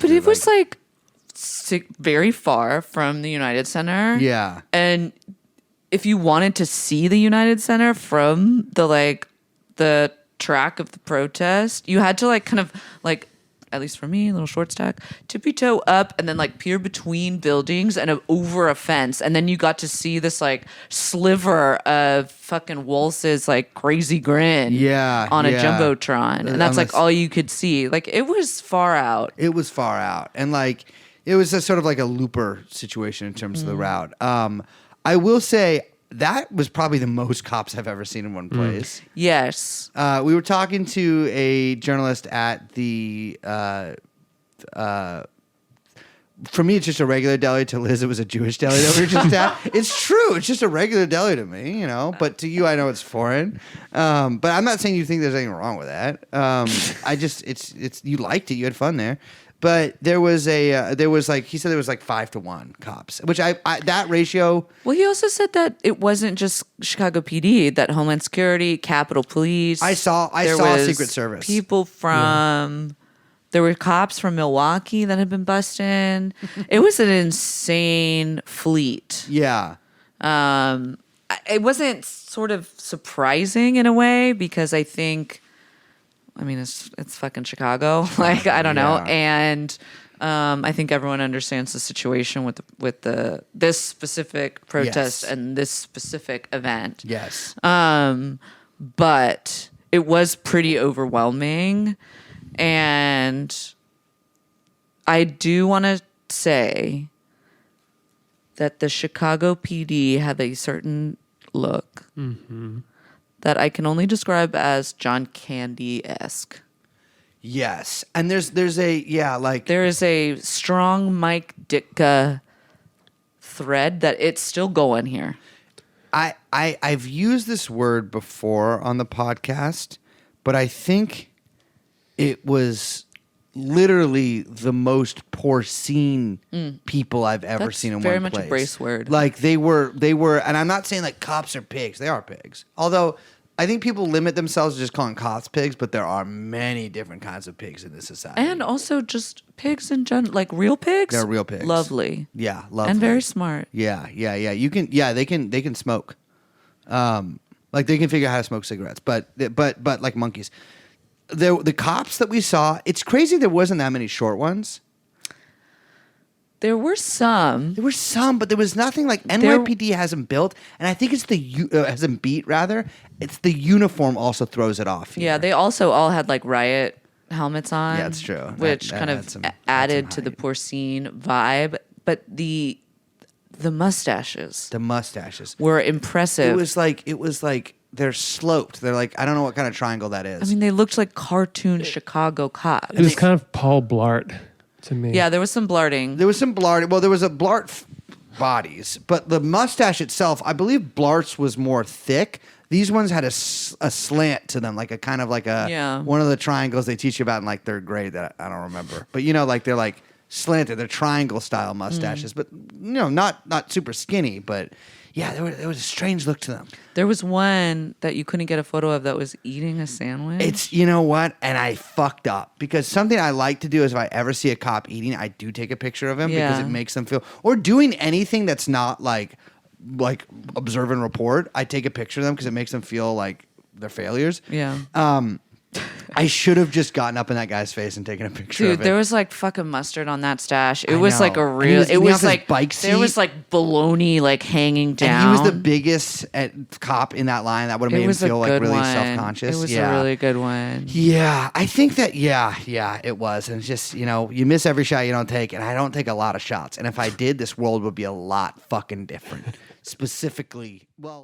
But it was like very far from the United Center. Yeah. And if you wanted to see the United Center from the track of the protest, you had to like kind of like, at least for me, a little short stack, tippy toe up and then like peer between buildings and over a fence. And then you got to see this like sliver of fucking Wolf's like crazy grin on a Jumbotron. And that's like all you could see. Like it was far out. It was far out. And like, it was a sort of like a looper situation in terms of the route. I will say that was probably the most cops I've ever seen in one place. Yes. We were talking to a journalist at the for me, it's just a regular deli. To Liz, it was a Jewish deli that we were just at. It's true. It's just a regular deli to me, you know. But to you, I know it's foreign. But I'm not saying you think there's anything wrong with that. I just, it's you liked it. You had fun there. But there was he said there was like 5-to-1 cops, which I that ratio. Well, he also said that it wasn't just Chicago PD, that Homeland Security, Capitol Police. I saw Secret Service. People from, there were cops from Milwaukee that had been busting. It was an insane fleet. Yeah. It wasn't sort of surprising in a way because I think, I mean, it's fucking Chicago. Like, I don't know. And I think everyone understands the situation with this specific protest and this specific event. Yes. But it was pretty overwhelming. And I do want to say that the Chicago PD have a certain look. Mm-hmm. That I can only describe as John Candy-esque. Yes. And there is a strong Mike Ditka thread that it's still going here. I've used this word before on the podcast, but I think it was literally the most porcine people I've ever seen in one place. Very much a brace word. Like they were, and I'm not saying like cops are pigs. They are pigs. Although I think people limit themselves to just calling cops pigs, but there are many different kinds of pigs in this society. And also just pigs in general, like real pigs. They're real pigs. Lovely. Yeah, lovely. And very smart. Yeah. They can smoke. Like they can figure out how to smoke cigarettes, but like monkeys. The cops that we saw, it's crazy there wasn't that many short ones. There were some, but there was nothing like NYPD hasn't built, and I think it's hasn't beat rather. It's the uniform also throws it off. Here. Yeah, they also all had like riot helmets on. Yeah, that's true. Which kind of added to the porcine vibe. But the mustaches, were impressive. It was like they're sloped. They're like, I don't know what kind of triangle that is. I mean, they looked like cartoon Chicago cops. It was kind of Paul Blart to me. Yeah, there was some blarting. Well, there was a Blart bodies, but the mustache itself, I believe Blart's was more thick. These ones had a slant to them, like a kind of like one of the triangles they teach you about in like third grade that I don't remember. But you know, like they're like slanted, they're triangle style mustaches, but you know, not super skinny, but yeah, there was a strange look to them. There was one that you couldn't get a photo of that was eating a sandwich. It's, you know what? And I fucked up because something I like to do is if I ever see a cop eating, I do take a picture of him because it makes them feel, or doing anything that's not like observe and report. I take a picture of them because it makes them feel like they're failures. Yeah. I should have just gotten up in that guy's face and taken a picture of it. Dude, there was like fucking mustard on that stash. It was like a real. It was like bike seat. There was like bologna like hanging down. And he was the biggest cop in that line. That would have made him feel like really self-conscious. It was a really good one. Yeah, I think that. Yeah, it was. And it's just, you know, you miss every shot you don't take, and I don't take a lot of shots. And if I did, this world would be a lot fucking different. Specifically, well.